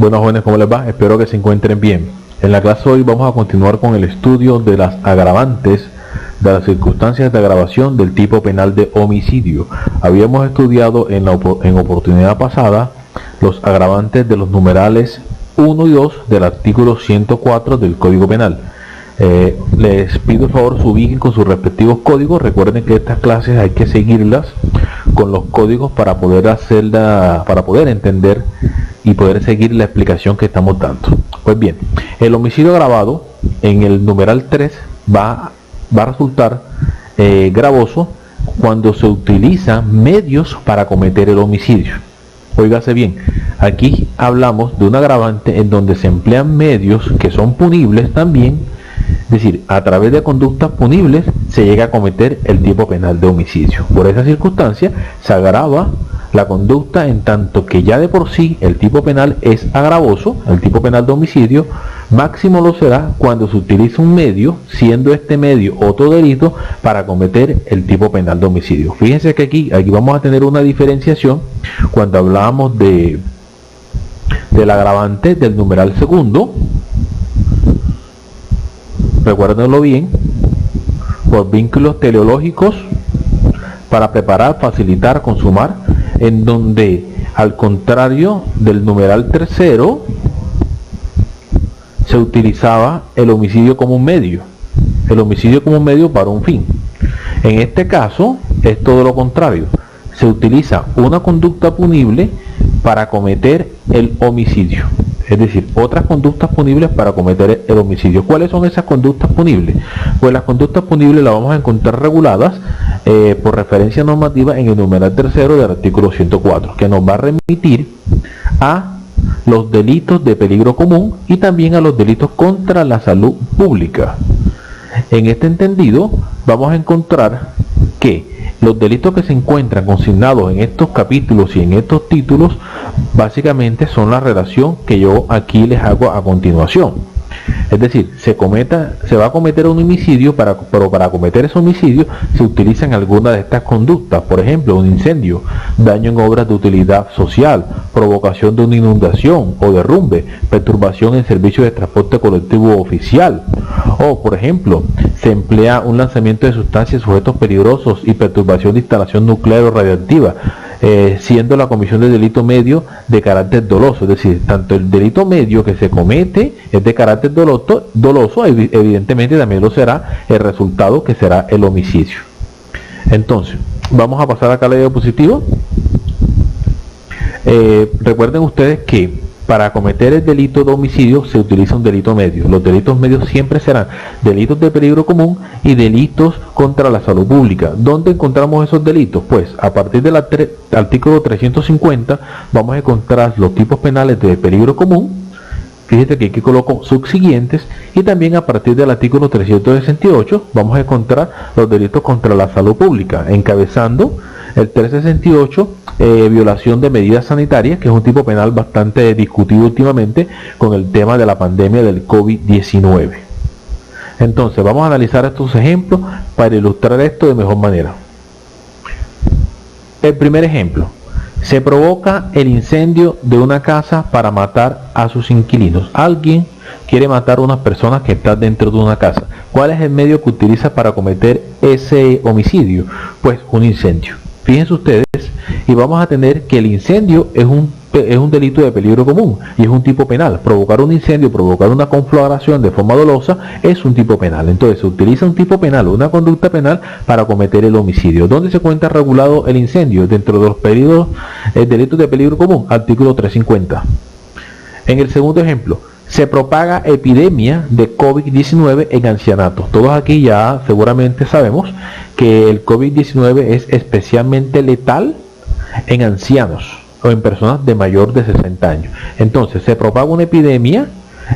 Bueno, jóvenes, ¿cómo les va? Espero que se encuentren bien. En la clase de hoy vamos a continuar con el estudio de las agravantes de las circunstancias de agravación del tipo penal de homicidio. Habíamos estudiado en oportunidad pasada los agravantes de los numerales 1 y 2 del artículo 104 del Código Penal. Les pido por favor se ubiquen con sus respectivos códigos. Recuerden que estas clases hay que seguirlas con los códigos para poder entender y poder seguir la explicación que estamos dando. Pues bien, el homicidio agravado en el numeral 3 va a resultar gravoso cuando se utilizan medios para cometer el homicidio. Óigase bien, aquí hablamos de un agravante en donde se emplean medios que son punibles también, es decir, a través de conductas punibles se llega a cometer el tipo penal de homicidio. Por esa circunstancia se agrava la conducta en tanto que ya de por sí el tipo penal es agravoso, el tipo penal de homicidio, máximo lo será cuando se utiliza un medio, siendo este medio otro delito, para cometer el tipo penal de homicidio. Fíjense que aquí vamos a tener una diferenciación cuando hablábamos del agravante del numeral segundo. Recuérdenlo bien, por vínculos teleológicos, para preparar, facilitar, consumar, en donde al contrario del numeral tercero se utilizaba el homicidio como un medio, para un fin. En este caso es todo lo contrario, se utiliza una conducta punible para cometer el homicidio, es decir, otras conductas punibles para cometer el homicidio. ¿Cuáles son esas conductas punibles? Pues las conductas punibles las vamos a encontrar reguladas por referencia normativa en el numeral tercero del artículo 104, que nos va a remitir a los delitos de peligro común y también a los delitos contra la salud pública. En este entendido vamos a encontrar que los delitos que se encuentran consignados en estos capítulos y en estos títulos básicamente son la relación que yo aquí les hago a continuación. Es decir, se va a cometer un homicidio, pero para cometer ese homicidio se utilizan algunas de estas conductas. Por ejemplo, un incendio, daño en obras de utilidad social, provocación de una inundación o derrumbe, perturbación en servicios de transporte colectivo oficial. O, por ejemplo, se emplea un lanzamiento de sustancias, sujetos peligrosos y perturbación de instalación nuclear o radiactiva, siendo la comisión del delito medio de carácter doloso. Es decir, tanto el delito medio que se comete es de carácter doloso, evidentemente también lo será el resultado, que será el homicidio. Entonces, vamos a pasar acá a la diapositiva. Recuerden ustedes que para cometer el delito de homicidio se utiliza un delito medio. Los delitos medios siempre serán delitos de peligro común y delitos contra la salud pública. ¿Dónde encontramos esos delitos? Pues a partir del artículo 350 vamos a encontrar los tipos penales de peligro común. Fíjate que aquí coloco subsiguientes, y también a partir del artículo 368 vamos a encontrar los delitos contra la salud pública, encabezando el 368, violación de medidas sanitarias, que es un tipo penal bastante discutido últimamente con el tema de la pandemia del COVID-19. Entonces vamos a analizar estos ejemplos para ilustrar esto de mejor manera. El primer ejemplo: se provoca el incendio de una casa para matar a sus inquilinos. Alguien quiere matar a unas personas que están dentro de una casa. ¿Cuál es el medio que utiliza para cometer ese homicidio? Pues un incendio. Fíjense ustedes, y vamos a tener que el incendio es un delito de peligro común y es un tipo penal. Provocar un incendio, provocar una conflagración de forma dolosa es un tipo penal. Entonces se utiliza un tipo penal, una conducta penal, para cometer el homicidio. ¿Dónde se encuentra regulado el incendio? Dentro de los delitos de peligro común, artículo 350. En el segundo ejemplo, se propaga epidemia de COVID-19 en ancianatos. Todos aquí ya seguramente sabemos que el COVID-19 es especialmente letal en ancianos o en personas de mayor de 60 años. Entonces se propaga una epidemia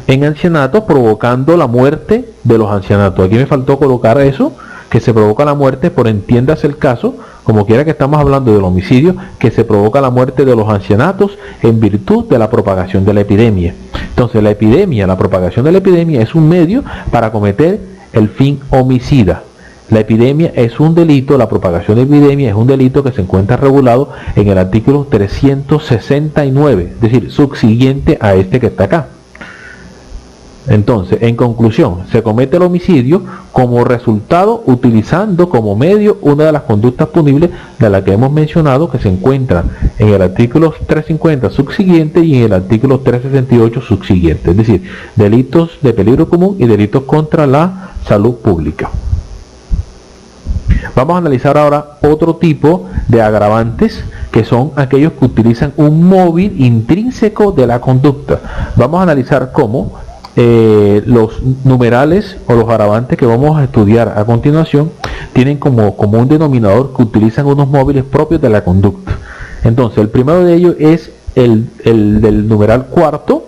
en ancianatos provocando la muerte de los ancianatos. Aquí me faltó colocar eso, que se provoca la muerte, por entiéndase el caso, como quiera que estamos hablando del homicidio, que se provoca la muerte de los ancianatos en virtud de la propagación de la epidemia. Entonces la propagación de la epidemia es un medio para cometer el fin homicida. La epidemia es un delito, la propagación de epidemia es un delito que se encuentra regulado en el artículo 369, es decir, subsiguiente a este que está acá. Entonces, en conclusión, se comete el homicidio como resultado utilizando como medio una de las conductas punibles de la que hemos mencionado, que se encuentra en el artículo 350 subsiguiente y en el artículo 368 subsiguiente, es decir, delitos de peligro común y delitos contra la salud pública. Vamos a analizar ahora otro tipo de agravantes, que son aquellos que utilizan un móvil intrínseco de la conducta. Vamos a analizar cómo los numerales o los agravantes que vamos a estudiar a continuación tienen como un denominador que utilizan unos móviles propios de la conducta. Entonces, el primero de ellos es el del numeral cuarto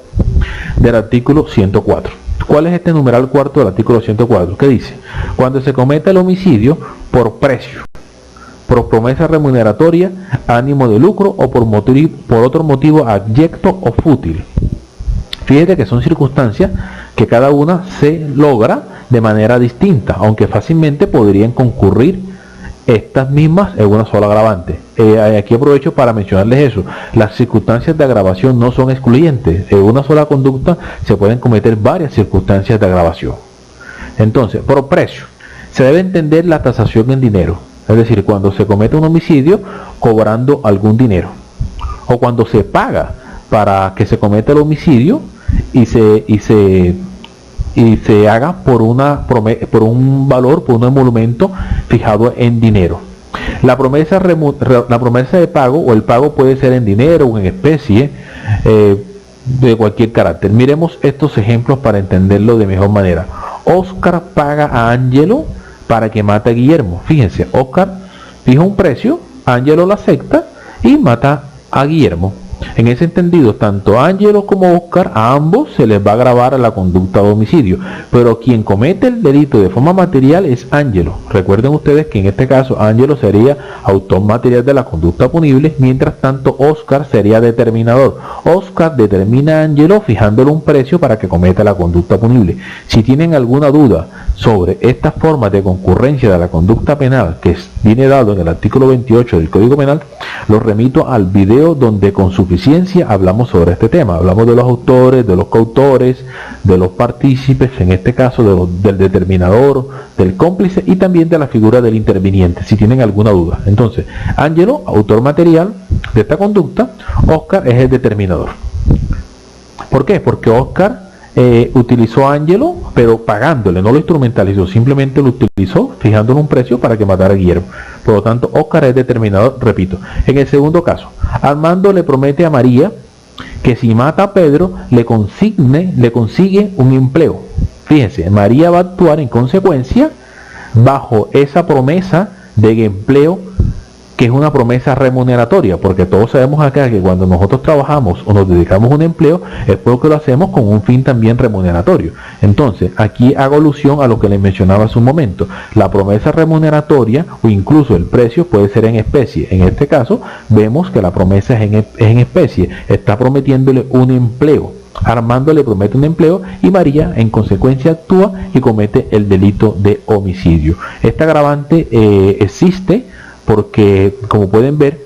del artículo 104. ¿Cuál es este numeral cuarto del artículo 104? ¿Qué dice? Cuando se cometa el homicidio por precio, por promesa remuneratoria, ánimo de lucro o por otro motivo abyecto o fútil. Fíjate que son circunstancias que cada una se logra de manera distinta, aunque fácilmente podrían concurrir estas mismas en una sola agravante. Aquí aprovecho para mencionarles eso. Las circunstancias de agravación no son excluyentes. En una sola conducta se pueden cometer varias circunstancias de agravación. Entonces, por precio, se debe entender la tasación en dinero. Es decir, cuando se comete un homicidio cobrando algún dinero. O cuando se paga para que se cometa el homicidio y se haga por un valor, por un emolumento fijado en dinero. La promesa de pago o el pago puede ser en dinero o en especie, de cualquier carácter. Miremos estos ejemplos para entenderlo de mejor manera. Oscar paga a Ángelo para que mate a Guillermo. Fíjense, Oscar fija un precio, Ángelo lo acepta y mata a Guillermo. En ese entendido, tanto a Ángelo como Oscar, a ambos se les va a agravar la conducta de homicidio, pero quien comete el delito de forma material es Ángelo. Recuerden ustedes que en este caso Ángelo sería autor material de la conducta punible, mientras tanto Oscar sería determinador. Oscar determina a Ángelo fijándole un precio para que cometa la conducta punible. Si tienen alguna duda sobre estas formas de concurrencia de la conducta penal que viene dado en el artículo 28 del Código Penal, los remito al video donde con suficiencia hablamos sobre este tema. Hablamos de los autores, de los coautores, de los partícipes, en este caso del determinador, del cómplice y también de la figura del interviniente, si tienen alguna duda. Entonces, Ángelo, autor material de esta conducta, Oscar es el determinador. ¿Por qué? Porque Oscar utilizó a Ángelo, pero pagándole, no lo instrumentalizó, simplemente lo utilizó fijándole un precio para que matara a Guillermo. Por lo tanto, Oscar es determinador, repito. En el segundo caso, Armando le promete a María que si mata a Pedro le consigue un empleo. Fíjense, María va a actuar en consecuencia bajo esa promesa de empleo, que es una promesa remuneratoria, porque todos sabemos acá que cuando nosotros trabajamos o nos dedicamos a un empleo es porque lo hacemos con un fin también remuneratorio. Entonces, aquí hago alusión a lo que les mencionaba hace un momento. La promesa remuneratoria o incluso el precio puede ser en especie. En este caso, vemos que la promesa es en especie. Está prometiéndole un empleo. Armando le promete un empleo y María en consecuencia actúa y comete el delito de homicidio. Este agravante existe porque, como pueden ver,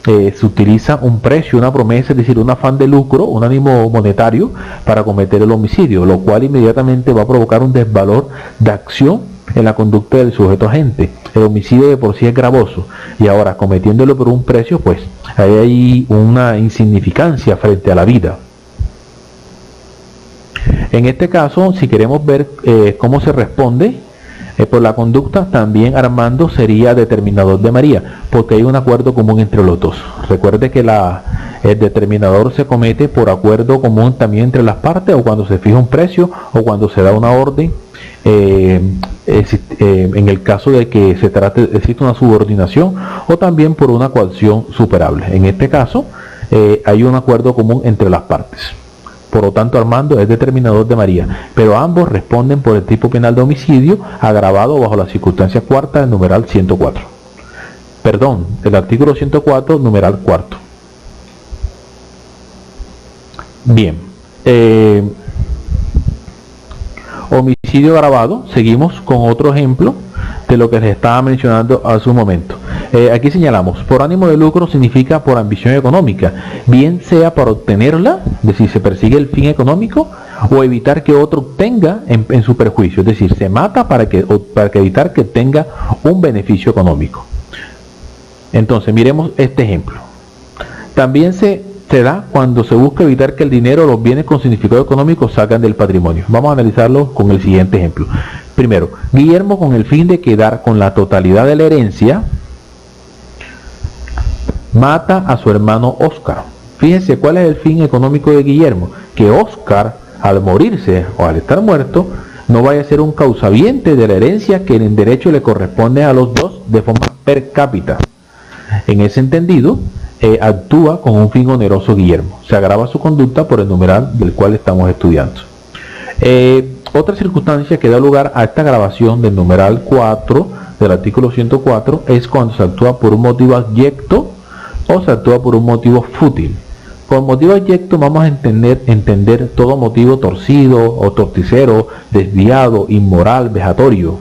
se utiliza un precio, una promesa, es decir, un afán de lucro, un ánimo monetario para cometer el homicidio, lo cual inmediatamente va a provocar un desvalor de acción en la conducta del sujeto agente. El homicidio de por sí es gravoso y ahora cometiéndolo por un precio, pues hay una insignificancia frente a la vida. En este caso, si queremos ver cómo se responde por la conducta, también Armando sería determinador de María, porque hay un acuerdo común entre los dos. Recuerde que el determinador se comete por acuerdo común también entre las partes, o cuando se fija un precio, o cuando se da una orden, en el caso de que existe una subordinación, o también por una coacción superable. En este caso, hay un acuerdo común entre las partes. Por lo tanto, Armando es determinador de María, pero ambos responden por el tipo penal de homicidio agravado bajo la circunstancia cuarta del numeral 104. Perdón, el artículo 104, numeral cuarto. Bien. Homicidio agravado. Seguimos con otro ejemplo de lo que les estaba mencionando hace un momento. Aquí señalamos, por ánimo de lucro significa por ambición económica, bien sea para obtenerla, es decir, se persigue el fin económico, o evitar que otro obtenga en su perjuicio, es decir, se mata para evitar que tenga un beneficio económico. Entonces, miremos este ejemplo. También se da cuando se busca evitar que el dinero o los bienes con significado económico salgan del patrimonio. Vamos a analizarlo con el siguiente ejemplo. Primero, Guillermo, con el fin de quedar con la totalidad de la herencia, mata a su hermano Oscar. Fíjense cuál es el fin económico de Guillermo, que Oscar, al morirse o al estar muerto, no vaya a ser un causaviente de la herencia que en derecho le corresponde a los dos de forma per cápita. En ese entendido, actúa con un fin oneroso Guillermo. Se agrava su conducta por el numeral del cual estamos estudiando. Otra circunstancia que da lugar a esta agravación del numeral 4 del artículo 104 es cuando se actúa por un motivo abyecto o se actúa por un motivo fútil. Por motivo abyecto vamos a entender todo motivo torcido o torticero, desviado, inmoral, vejatorio.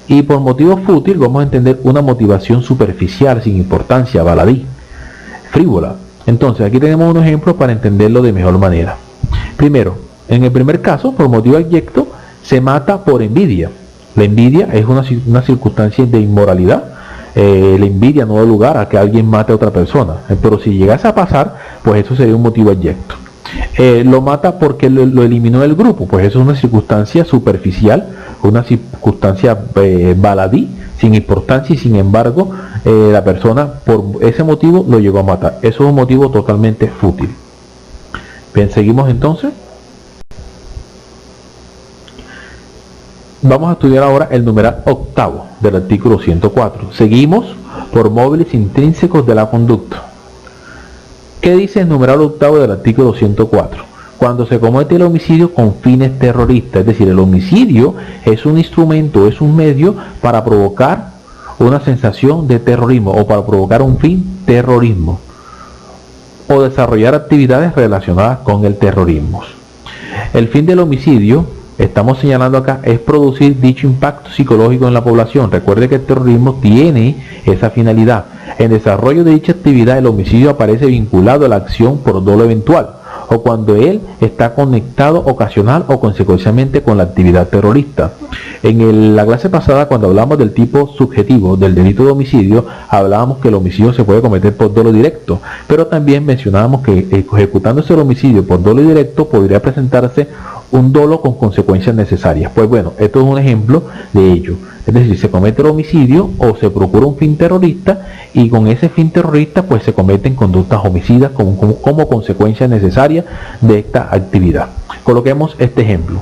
Y por motivo fútil vamos a entender una motivación superficial, sin importancia, baladí, frívola. Entonces aquí tenemos un ejemplo para entenderlo de mejor manera. Primero, en el primer caso, por motivo abyecto, se mata por envidia. La envidia es una circunstancia de inmoralidad. La envidia no da lugar a que alguien mate a otra persona, pero si llegase a pasar, pues eso sería un motivo abyecto. Lo mata porque lo eliminó del grupo, pues eso es una circunstancia superficial, una circunstancia baladí, sin importancia, y sin embargo la persona por ese motivo lo llegó a matar. Eso es un motivo totalmente fútil. Bien, seguimos entonces. Vamos a estudiar ahora el numeral octavo del artículo 104. Seguimos por móviles intrínsecos de la conducta. ¿Qué dice el numeral octavo del artículo 104? Cuando se comete el homicidio con fines terroristas, es decir, el homicidio es un instrumento, es un medio para provocar una sensación de terrorismo o para provocar un fin terrorismo o desarrollar actividades relacionadas con el terrorismo. El fin del homicidio, estamos señalando acá, es producir dicho impacto psicológico en la población. Recuerde que el terrorismo tiene esa finalidad. En desarrollo de dicha actividad, el homicidio aparece vinculado a la acción por dolo eventual, o cuando él está conectado ocasional o consecuencialmente con la actividad terrorista. En la clase pasada, cuando hablamos del tipo subjetivo del delito de homicidio, hablábamos que el homicidio se puede cometer por dolo directo, pero también mencionábamos que ejecutándose el homicidio por dolo directo podría presentarse un dolo con consecuencias necesarias. Pues bueno, esto es un ejemplo de ello. Es decir, se comete el homicidio o se procura un fin terrorista y con ese fin terrorista pues se cometen conductas homicidas como consecuencia necesaria de esta actividad. Coloquemos este ejemplo.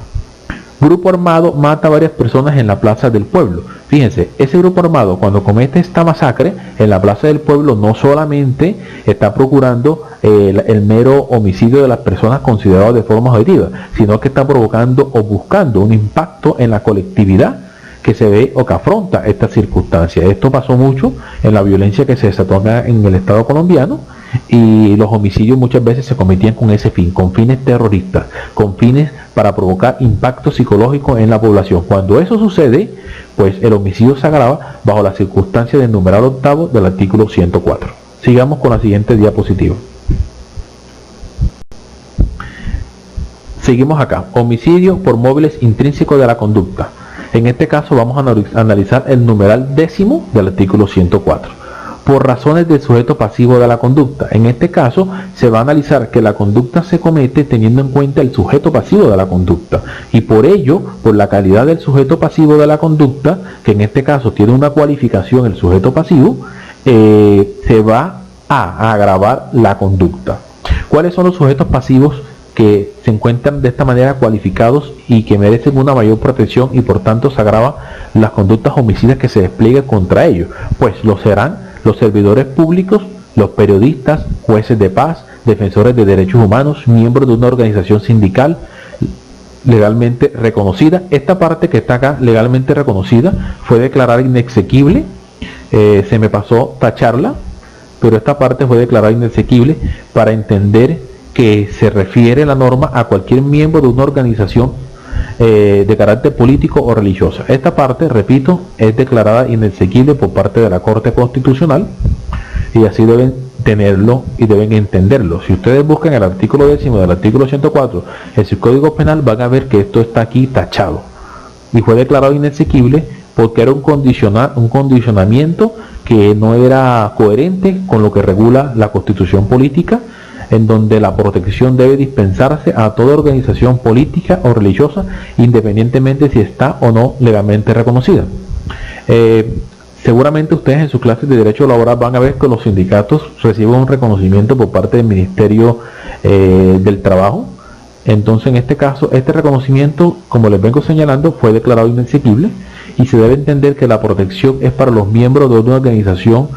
Grupo armado mata a varias personas en la plaza del pueblo. Fíjense, ese grupo armado cuando comete esta masacre en la plaza del pueblo no solamente está procurando el mero homicidio de las personas consideradas de forma objetiva, sino que está provocando o buscando un impacto en la colectividad que se ve o que afronta esta circunstancia. Esto pasó mucho en la violencia que se desató en el Estado colombiano, y los homicidios muchas veces se cometían con ese fin, con fines terroristas, con fines para provocar impacto psicológico en la población. Cuando eso sucede, pues el homicidio se agrava bajo la circunstancia del numeral octavo del artículo 104. Sigamos con la siguiente diapositiva. Seguimos acá, homicidio por móviles intrínsecos de la conducta. En este caso vamos a analizar el numeral décimo del artículo 104. Por razones del sujeto pasivo de la conducta. En este caso se va a analizar que la conducta se comete teniendo en cuenta el sujeto pasivo de la conducta, y por ello, por la calidad del sujeto pasivo de la conducta, que en este caso tiene una cualificación el sujeto pasivo, se va a agravar la conducta. ¿Cuáles son los sujetos pasivos que se encuentran de esta manera cualificados y que merecen una mayor protección y por tanto se agravan las conductas homicidas que se desplieguen contra ellos? Pues lo serán los servidores públicos, los periodistas, jueces de paz, defensores de derechos humanos, miembros de una organización sindical legalmente reconocida. Esta parte que está acá, legalmente reconocida, fue declarada inexequible. Se me pasó tacharla, pero esta parte fue declarada inexequible para entender que se refiere la norma a cualquier miembro de una organización de carácter político o religiosa. Esta parte, repito, es declarada inexequible por parte de la Corte Constitucional y así deben tenerlo y deben entenderlo. Si ustedes buscan el artículo 10 del artículo 104 del Código Penal, van a ver que esto está aquí tachado y fue declarado inexequible porque era un condicionamiento que no era coherente con lo que regula la Constitución política, en donde la protección debe dispensarse a toda organización política o religiosa, independientemente si está o no legalmente reconocida. Seguramente ustedes en sus clases de Derecho Laboral van a ver que los sindicatos reciben un reconocimiento por parte del Ministerio del Trabajo. Entonces, en este caso, este reconocimiento, como les vengo señalando, fue declarado inexequible y se debe entender que la protección es para los miembros de una organización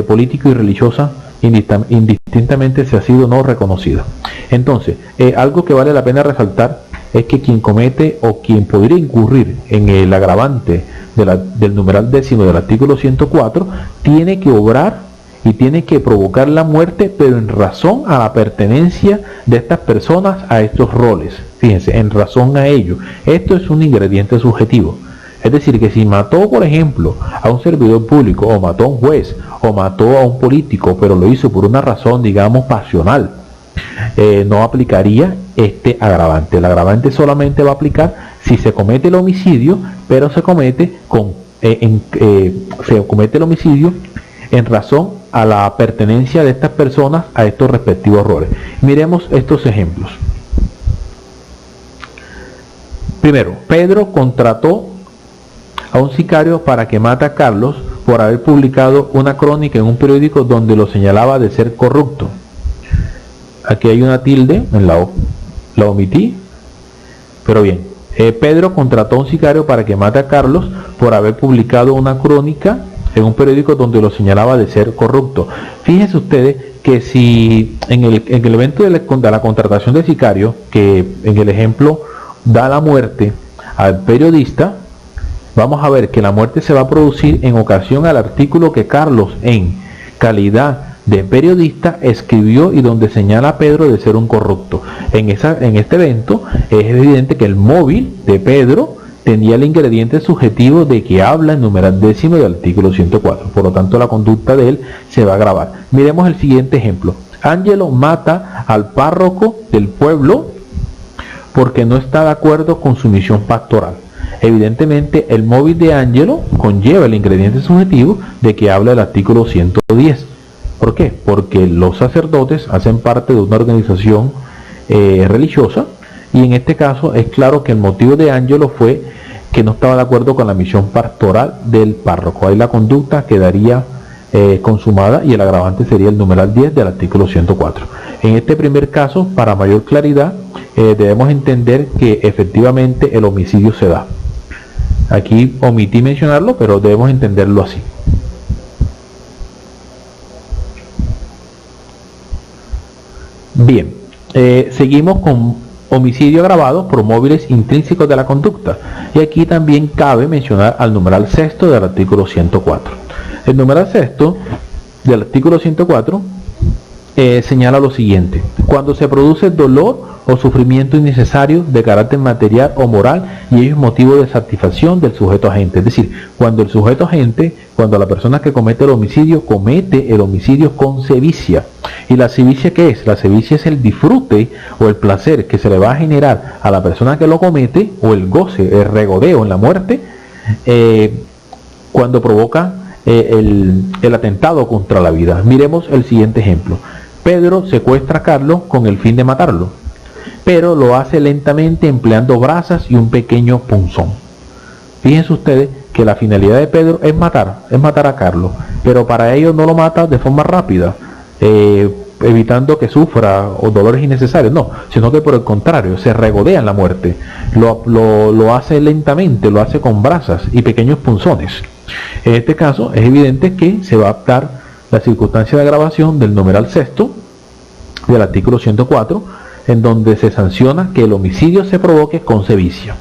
política y religiosa, indistintamente si ha sido o no reconocida. Entonces, algo que vale la pena resaltar es que quien comete o quien podría incurrir en el agravante del numeral 10 del artículo 104 tiene que obrar y tiene que provocar la muerte, pero en razón a la pertenencia de estas personas a estos roles. Fíjense, en razón a ello. Esto es un ingrediente subjetivo. Es decir, que si mató, por ejemplo, a un servidor público, o mató a un juez, o mató a un político, pero lo hizo por una razón, digamos, pasional, no aplicaría este agravante. El agravante solamente va a aplicar si se comete el homicidio, pero se comete el homicidio en razón a la pertenencia de estas personas a estos respectivos roles. Miremos estos ejemplos. Primero, Pedro contrató a un sicario para que mate a Carlos por haber publicado una crónica en un periódico donde lo señalaba de ser corrupto. Aquí hay una tilde, la omití, pero bien. Pedro contrató a un sicario para que mate a Carlos por haber publicado una crónica en un periódico donde lo señalaba de ser corrupto. Fíjense ustedes que si en el evento de la contratación de sicario, que en el ejemplo da la muerte al periodista, vamos a ver que la muerte se va a producir en ocasión al artículo que Carlos, en calidad de periodista, escribió y donde señala a Pedro de ser un corrupto. En este evento es evidente que el móvil de Pedro tenía el ingrediente subjetivo de que habla en numeral 10 del artículo 104. Por lo tanto, la conducta de él se va a agravar. Miremos el siguiente ejemplo. Ángelo mata al párroco del pueblo porque no está de acuerdo con su misión pastoral. Evidentemente, el móvil de Ángelo conlleva el ingrediente subjetivo de que habla el artículo 110. ¿Por qué? Porque los sacerdotes hacen parte de una organización religiosa y en este caso es claro que el motivo de Ángelo fue que no estaba de acuerdo con la misión pastoral del párroco. Ahí la conducta quedaría consumada y el agravante sería el numeral 10 del artículo 104. En este primer caso, para mayor claridad, debemos entender que efectivamente el homicidio se da. Aquí omití mencionarlo, pero debemos entenderlo así. Bien, seguimos con homicidio agravado por móviles intrínsecos de la conducta. Y aquí también cabe mencionar al numeral sexto del artículo 104. El numeral sexto del artículo 104 señala lo siguiente: cuando se produce dolor o sufrimiento innecesario de carácter material o moral y ello es motivo de satisfacción del sujeto agente. Es decir, cuando el sujeto agente, cuando la persona que comete el homicidio con sevicia. ¿Y la sevicia qué es? La sevicia es el disfrute o el placer que se le va a generar a la persona que lo comete, o el goce, el regodeo en la muerte, cuando provoca el atentado contra la vida. Miremos el siguiente ejemplo. Pedro secuestra a Carlos con el fin de matarlo, pero lo hace lentamente empleando brasas y un pequeño punzón. Fíjense ustedes que la finalidad de Pedro es matar a Carlos, pero para ello no lo mata de forma rápida, evitando que sufra o dolores innecesarios, no, sino que por el contrario, se regodea en la muerte, lo hace lentamente, lo hace con brasas y pequeños punzones. En este caso es evidente que se va a adaptar la circunstancia de agravación del numeral sexto del artículo 104, en donde se sanciona que el homicidio se provoque con sevicia.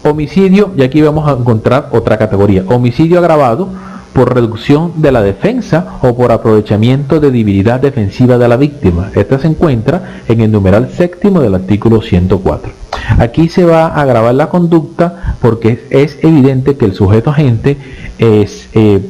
Homicidio, y aquí vamos a encontrar otra categoría: homicidio agravado por reducción de la defensa o por aprovechamiento de debilidad defensiva de la víctima. Esta se encuentra en el numeral séptimo del artículo 104. Aquí se va a agravar la conducta porque es evidente que el sujeto agente se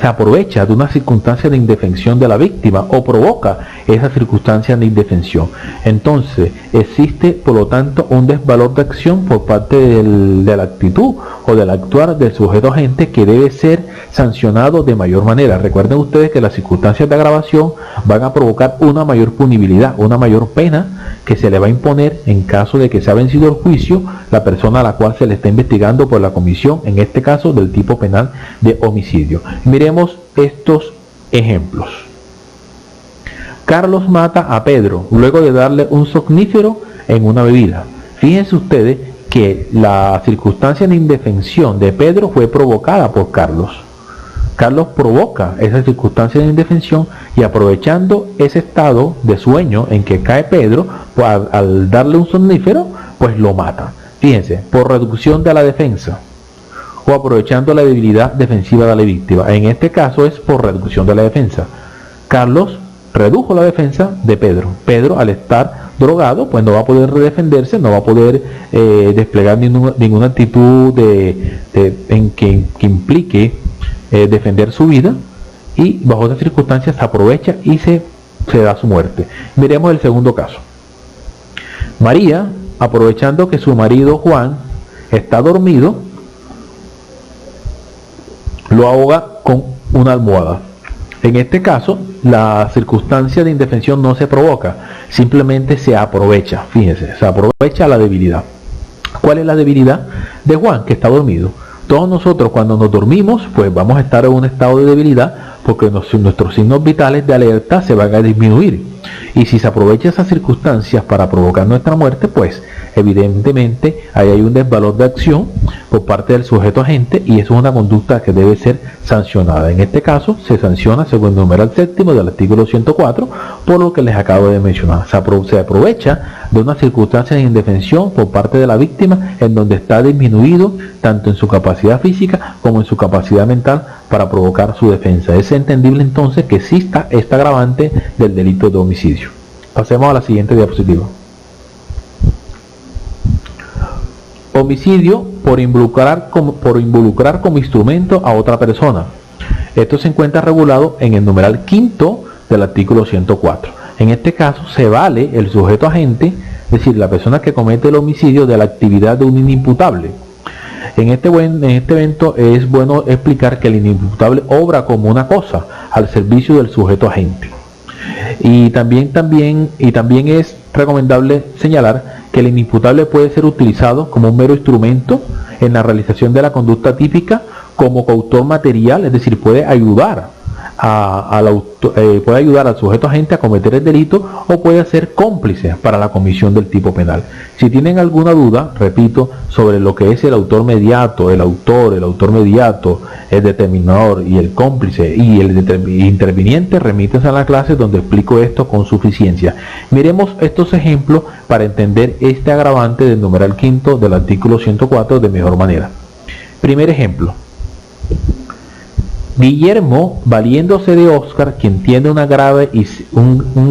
aprovecha de una circunstancia de indefensión de la víctima o provoca esa circunstancia de indefensión. Entonces existe por lo tanto un desvalor de acción por parte de la actitud o del actuar del sujeto agente que debe ser sancionado de mayor manera. Recuerden ustedes que las circunstancias de agravación van a provocar una mayor punibilidad, una mayor pena que se le va a imponer en caso de que se ha vencido el juicio la persona a la cual se le está investigando por la comisión, en este caso del tipo penal de homicidio. Miremos estos ejemplos. Carlos mata a Pedro luego de darle un somnífero en una bebida. Fíjense ustedes que la circunstancia de indefensión de Pedro fue provocada por Carlos. Carlos provoca esa circunstancia de indefensión y aprovechando ese estado de sueño en que cae Pedro, pues al darle un somnífero, pues lo mata. Fíjense, por reducción de la defensa o aprovechando la debilidad defensiva de la víctima. En este caso es por reducción de la defensa. Carlos redujo la defensa de Pedro. Pedro, al estar drogado, pues no va a poder defenderse, no va a poder desplegar ninguna actitud en que implique defender su vida, y bajo esas circunstancias se aprovecha y se da su muerte. Miremos el segundo caso. María, aprovechando que su marido Juan está dormido, lo ahoga con una almohada. En este caso, la circunstancia de indefensión no se provoca, simplemente se aprovecha. Fíjense, se aprovecha la debilidad. ¿Cuál es la debilidad de Juan? Que está dormido. Todos nosotros cuando nos dormimos, pues vamos a estar en un estado de debilidad porque nuestros signos vitales de alerta se van a disminuir. Y si se aprovecha esas circunstancias para provocar nuestra muerte, pues evidentemente ahí hay un desvalor de acción por parte del sujeto agente y eso es una conducta que debe ser sancionada. En este caso se sanciona según el numeral séptimo del artículo 104 por lo que les acabo de mencionar. Se aprovecha de una circunstancia de indefensión por parte de la víctima en donde está disminuido tanto en su capacidad física como en su capacidad mental para provocar su defensa. Es entendible entonces que exista esta agravante del delito de homicidio. Pasemos a la siguiente diapositiva. Homicidio por involucrar como instrumento a otra persona. Esto se encuentra regulado en el numeral quinto del artículo 104. En este caso se vale el sujeto agente, es decir, la persona que comete el homicidio, de la actividad de un inimputable. En este evento es bueno explicar que el inimputable obra como una cosa al servicio del sujeto agente. Y también es recomendable señalar que el inimputable puede ser utilizado como un mero instrumento en la realización de la conducta típica como coautor material, es decir, puede ayudar al sujeto agente a cometer el delito o puede ser cómplice para la comisión del tipo penal. Si tienen alguna duda, repito, sobre lo que es el autor mediato, el autor mediato, el determinador y el cómplice y el interviniente, remítanse a la clase donde explico esto con suficiencia. Miremos estos ejemplos para entender este agravante del numeral quinto del artículo 104 de mejor manera. Primer ejemplo. Guillermo, valiéndose de Oscar, quien tiene un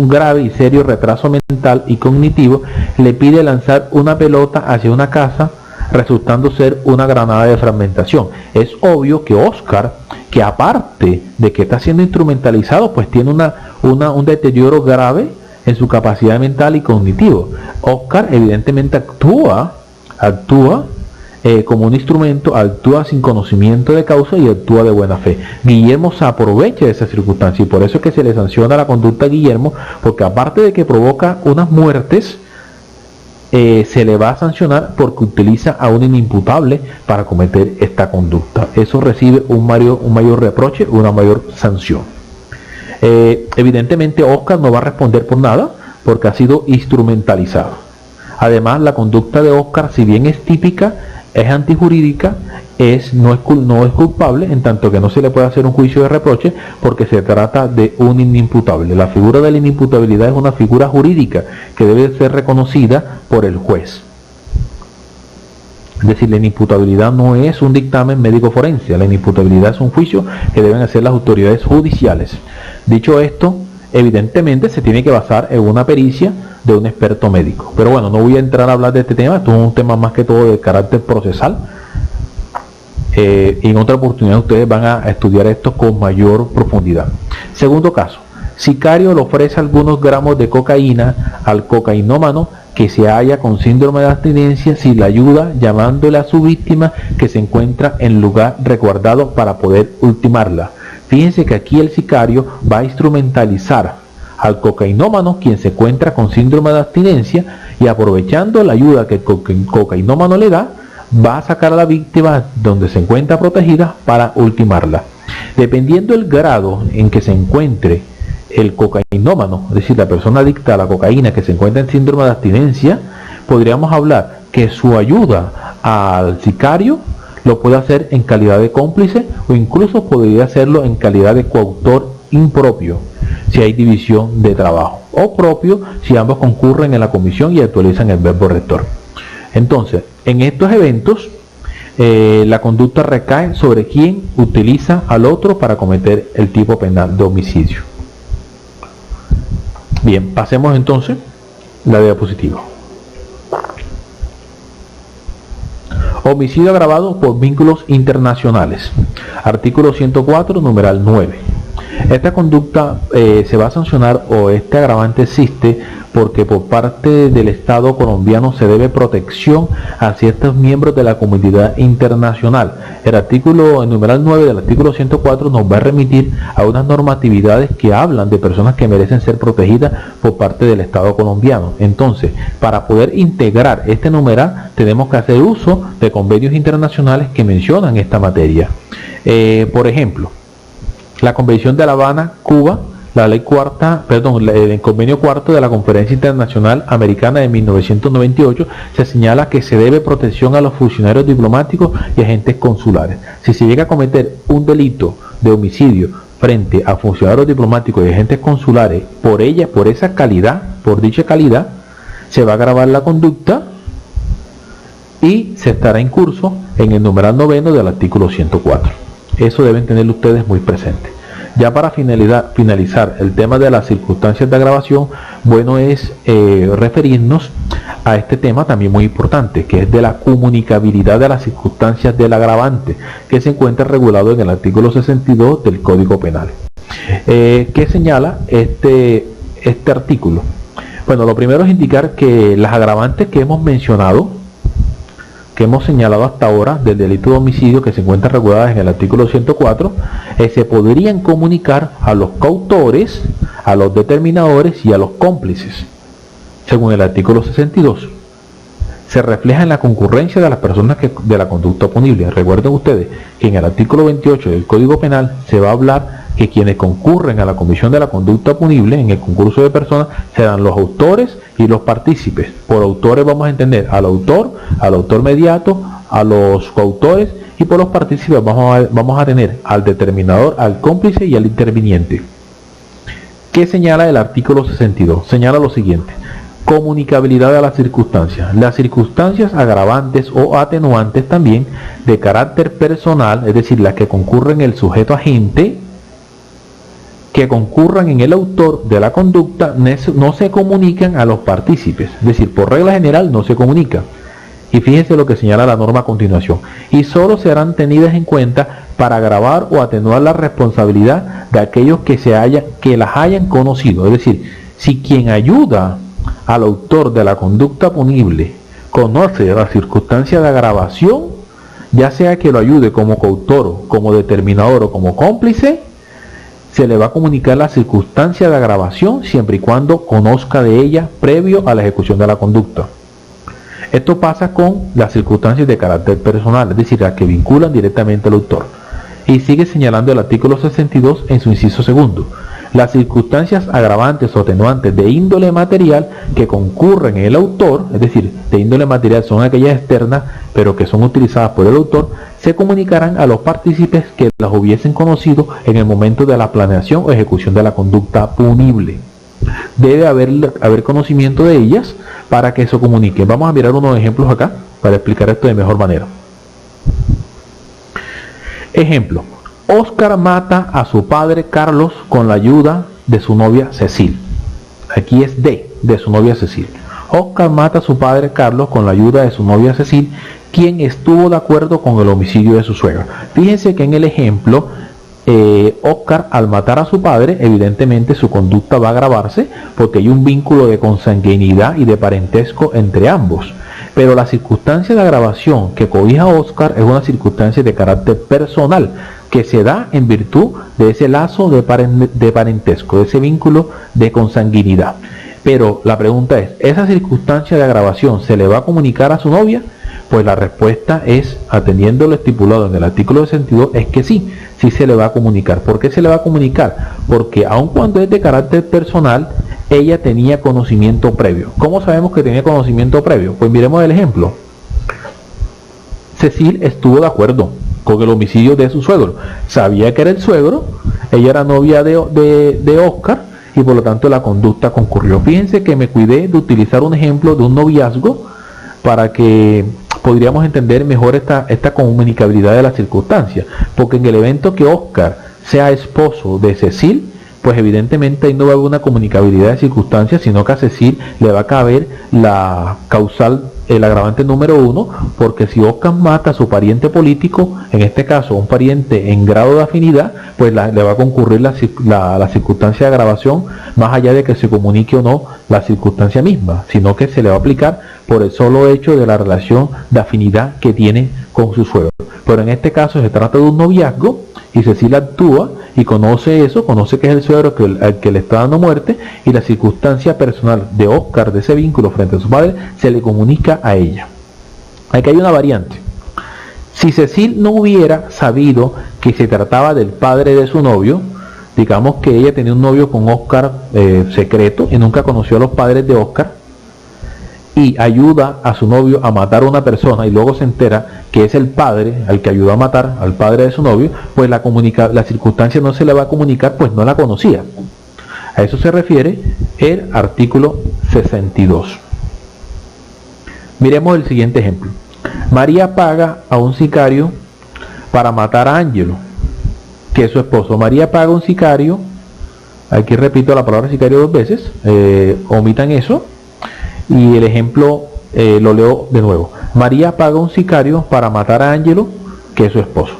grave y serio retraso mental y cognitivo, le pide lanzar una pelota hacia una casa, resultando ser una granada de fragmentación. Es obvio que Oscar, que aparte de que está siendo instrumentalizado, pues tiene un deterioro grave en su capacidad mental y cognitivo. Oscar evidentemente actúa como un instrumento, actúa sin conocimiento de causa y actúa de buena fe. Guillermo se aprovecha de esa circunstancia y por eso es que se le sanciona la conducta a Guillermo, porque aparte de que provoca unas muertes, se le va a sancionar porque utiliza a un inimputable para cometer esta conducta. Eso recibe un mayor reproche, una mayor sanción. Evidentemente Oscar no va a responder por nada porque ha sido instrumentalizado. Además, la conducta de Oscar, si bien es típica, es antijurídica, no es culpable, en tanto que no se le puede hacer un juicio de reproche porque se trata de un inimputable. La figura de la inimputabilidad es una figura jurídica que debe ser reconocida por el juez. Es decir, la inimputabilidad no es un dictamen médico forense, la inimputabilidad es un juicio que deben hacer las autoridades judiciales. Dicho esto, evidentemente se tiene que basar en una pericia de un experto médico. Pero bueno, no voy a entrar a hablar de este tema, esto es un tema más que todo de carácter procesal. En otra oportunidad ustedes van a estudiar esto con mayor profundidad. Segundo caso, sicario le ofrece algunos gramos de cocaína al cocainómano que se halla con síndrome de abstinencia sin la ayuda, llamándole a su víctima que se encuentra en lugar resguardado para poder ultimarla. Fíjense que aquí el sicario va a instrumentalizar al cocainómano, quien se encuentra con síndrome de abstinencia, y aprovechando la ayuda que el cocainómano le da, va a sacar a la víctima donde se encuentra protegida para ultimarla. Dependiendo del grado en que se encuentre el cocainómano, es decir, la persona adicta a la cocaína que se encuentra en síndrome de abstinencia, podríamos hablar que su ayuda al sicario lo puede hacer en calidad de cómplice o incluso podría hacerlo en calidad de coautor impropio si hay división de trabajo, o propio si ambos concurren en la comisión y actualizan el verbo rector. Entonces, en estos eventos la conducta recae sobre quien utiliza al otro para cometer el tipo penal de homicidio. Bien, pasemos entonces la diapositiva. Homicidio agravado por vínculos internacionales. Artículo 104, numeral 9. Esta conducta se va a sancionar, o este agravante existe porque por parte del Estado colombiano se debe protección a ciertos miembros de la comunidad internacional. El numeral 9 del artículo 104 nos va a remitir a unas normatividades que hablan de personas que merecen ser protegidas por parte del Estado colombiano. Entonces, para poder integrar este numeral, tenemos que hacer uso de convenios internacionales que mencionan esta materia. Por ejemplo, la Convención de La Habana, Cuba, el convenio cuarto de la Conferencia Internacional Americana de 1998 se señala que se debe protección a los funcionarios diplomáticos y agentes consulares. Si se llega a cometer un delito de homicidio frente a funcionarios diplomáticos y agentes consulares, por dicha calidad, se va a agravar la conducta y se estará en curso en el numeral 9 del artículo 104. Eso deben tener ustedes muy presente. Ya para finalizar el tema de las circunstancias de agravación, bueno es referirnos a este tema también muy importante, que es de la comunicabilidad de las circunstancias del agravante, que se encuentra regulado en el artículo 62 del Código Penal. ¿Qué señala este artículo? Bueno, lo primero es indicar que las agravantes que hemos mencionado, que hemos señalado hasta ahora del delito de homicidio, que se encuentran reguladas en el artículo 104, se podrían comunicar a los coautores, a los determinadores y a los cómplices, según el artículo 62. Se refleja en la concurrencia de las personas de la conducta punible. Recuerden ustedes que en el artículo 28 del Código Penal se va a hablar que quienes concurren a la comisión de la conducta punible en el concurso de personas serán los autores y los partícipes. Por autores vamos a entender al autor mediato, a los coautores, y por los partícipes vamos a tener al determinador, al cómplice y al interviniente. ¿Qué señala el artículo 62? Señala lo siguiente: comunicabilidad de las circunstancias. Las circunstancias agravantes o atenuantes también de carácter personal, es decir, las que concurren el sujeto agente, que concurran en el autor de la conducta, no se comunican a los partícipes, es decir, por regla general no se comunica. Y fíjense lo que señala la norma a continuación: y solo serán tenidas en cuenta para agravar o atenuar la responsabilidad de aquellos que las hayan conocido. Es decir, si quien ayuda al autor de la conducta punible conoce la circunstancia de agravación, ya sea que lo ayude como coautor, como determinador o como cómplice, se le va a comunicar la circunstancia de agravación siempre y cuando conozca de ella previo a la ejecución de la conducta. Esto pasa con las circunstancias de carácter personal, es decir, las que vinculan directamente al autor. Y sigue señalando el artículo 62 en su inciso segundo: las circunstancias agravantes o atenuantes de índole material que concurren en el autor, es decir, de índole material son aquellas externas, pero que son utilizadas por el autor, se comunicarán a los partícipes que las hubiesen conocido en el momento de la planeación o ejecución de la conducta punible. Debe haber conocimiento de ellas para que eso comunique. Vamos a mirar unos ejemplos acá. para explicar esto de mejor manera. Ejemplo: Oscar mata a su padre Carlos con la ayuda de su novia Cecil. Aquí es de su novia Cecil. Oscar mata a su padre Carlos con la ayuda de su novia Cecil, quien estuvo de acuerdo con el homicidio de su suegra. Fíjense que en el ejemplo, Oscar, al matar a su padre, evidentemente su conducta va a agravarse porque hay un vínculo de consanguinidad y de parentesco entre ambos. Pero la circunstancia de agravación que cobija a Oscar es una circunstancia de carácter personal, que se da en virtud de ese lazo de parentesco, de ese vínculo de consanguinidad. Pero la pregunta es, ¿esa circunstancia de agravación se le va a comunicar a su novia? Pues la respuesta es, atendiendo lo estipulado en el artículo 62, es que sí se le va a comunicar. ¿Por qué se le va a comunicar? Porque aun cuando es de carácter personal, ella tenía conocimiento previo. ¿Cómo sabemos que tenía conocimiento previo? Pues miremos el ejemplo. Cecil estuvo de acuerdo con el homicidio de su suegro. Sabía que era el suegro, ella era novia de Oscar, y por lo tanto la conducta concurrió. Fíjense que me cuidé de utilizar un ejemplo de un noviazgo para que podríamos entender mejor esta comunicabilidad de la circunstancia, porque en el evento que Oscar sea esposo de Cecil, pues evidentemente ahí no va a haber una comunicabilidad de circunstancias, sino que a Cecil le va a caber la causal, el agravante número 1, porque si Oscar mata a su pariente político, en este caso un pariente en grado de afinidad, pues le va a concurrir la circunstancia de agravación, más allá de que se comunique o no la circunstancia misma, sino que se le va a aplicar por el solo hecho de la relación de afinidad que tiene con su suegro. Pero en este caso se trata de un noviazgo, y Cecil actúa y conoce eso, conoce que es el suegro al que le está dando muerte, y la circunstancia personal de Oscar, de ese vínculo frente a su padre, se le comunica a ella. Aquí hay una variante. Si Cecil no hubiera sabido que se trataba del padre de su novio, digamos que ella tenía un novio con Oscar secreto y nunca conoció a los padres de Oscar, y ayuda a su novio a matar a una persona y luego se entera que es el padre al que ayudó a matar al padre de su novio, pues la circunstancia no se le va a comunicar, pues no la conocía. A eso se refiere el artículo 62. Miremos el siguiente ejemplo. María paga a un sicario para matar a Ángelo, que es su esposo. María paga a un sicario, aquí repito la palabra sicario 2 veces, omitan eso, y el ejemplo lo leo de nuevo. María paga a un sicario para matar a Ángelo, que es su esposo.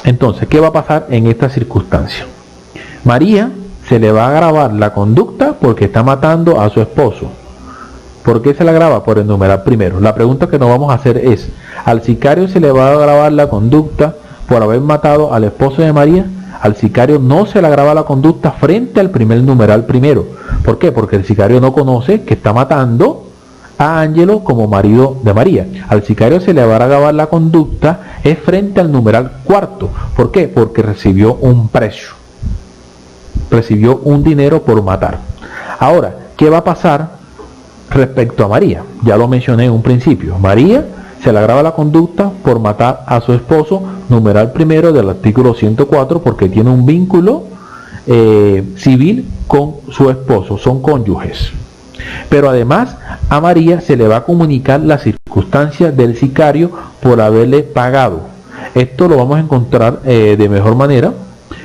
Entonces, ¿qué va a pasar en esta circunstancia? María se le va a agravar la conducta porque está matando a su esposo. ¿Por qué se le agrava? Por el numeral primero. La pregunta que nos vamos a hacer es, ¿al sicario se le va a agravar la conducta por haber matado al esposo de María? Al sicario no se le agrava la conducta frente al primer numeral primero. ¿Por qué? Porque el sicario no conoce que está matando a Ángelo como marido de María. Al sicario se le va a agravar la conducta es frente al numeral cuarto. ¿Por qué? Porque recibió un precio. Recibió un dinero por matar. Ahora, ¿qué va a pasar respecto a María? Ya lo mencioné en un principio. María se le agrava la conducta por matar a su esposo, numeral primero del artículo 104, porque tiene un vínculo civil con su esposo, son cónyuges. Pero además a María se le va a comunicar la circunstancia del sicario por haberle pagado. Esto lo vamos a encontrar de mejor manera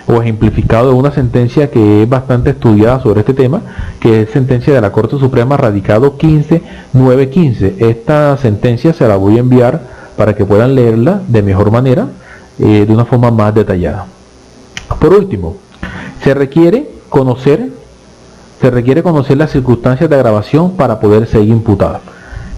o ejemplificado en una sentencia que es bastante estudiada sobre este tema, que es sentencia de la Corte Suprema radicado 15-915. Esta sentencia se la voy a enviar para que puedan leerla de mejor manera, de una forma más detallada. Por último, se requiere conocer las circunstancias de agravación para poder ser imputada.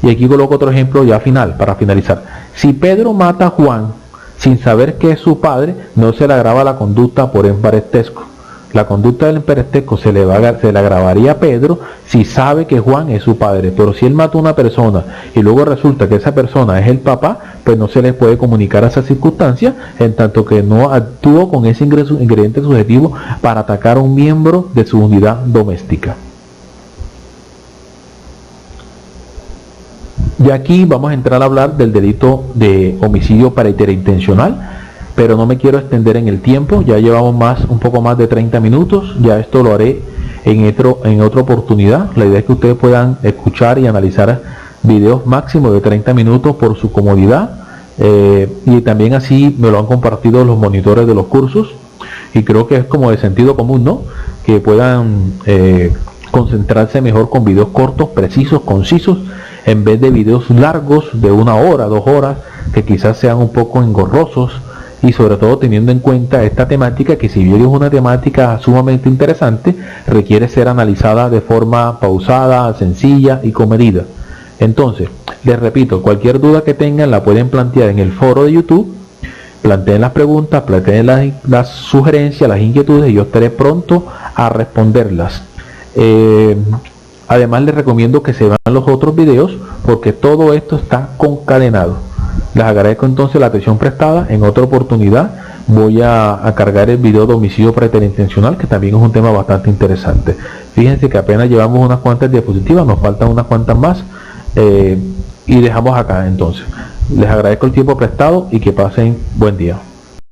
Y aquí coloco otro ejemplo ya final, para finalizar. Si Pedro mata a Juan sin saber que es su padre, no se le agrava la conducta por parentesco. La conducta del parentesco se le agravaría a Pedro si sabe que Juan es su padre. Pero si él mata a una persona y luego resulta que esa persona es el papá, pues no se le puede comunicar a esa circunstancia, en tanto que no actuó con ese ingrediente subjetivo para atacar a un miembro de su unidad doméstica. Y aquí vamos a entrar a hablar del delito de homicidio preterintencional, pero no me quiero extender en el tiempo. Ya llevamos un poco más de 30 minutos. Ya esto lo haré en otra oportunidad. La idea es que ustedes puedan escuchar y analizar videos máximo de 30 minutos por su comodidad, y también así me lo han compartido los monitores de los cursos, y creo que es como de sentido común, ¿no? Que puedan concentrarse mejor con videos cortos, precisos, concisos, en vez de videos largos de 1 hora, 2 horas, que quizás sean un poco engorrosos, y sobre todo teniendo en cuenta esta temática, que si bien es una temática sumamente interesante, requiere ser analizada de forma pausada, sencilla y con medida. Entonces, les repito, cualquier duda que tengan la pueden plantear en el foro de YouTube, planteen las preguntas, planteen las sugerencias, las inquietudes, y yo estaré pronto a responderlas. Además les recomiendo que se vean los otros videos, porque todo esto está concadenado. Les agradezco entonces la atención prestada. En otra oportunidad voy a cargar el video de homicidio preterintencional, que también es un tema bastante interesante. Fíjense que apenas llevamos unas cuantas diapositivas, nos faltan unas cuantas más, y dejamos acá entonces. Les agradezco el tiempo prestado y que pasen buen día.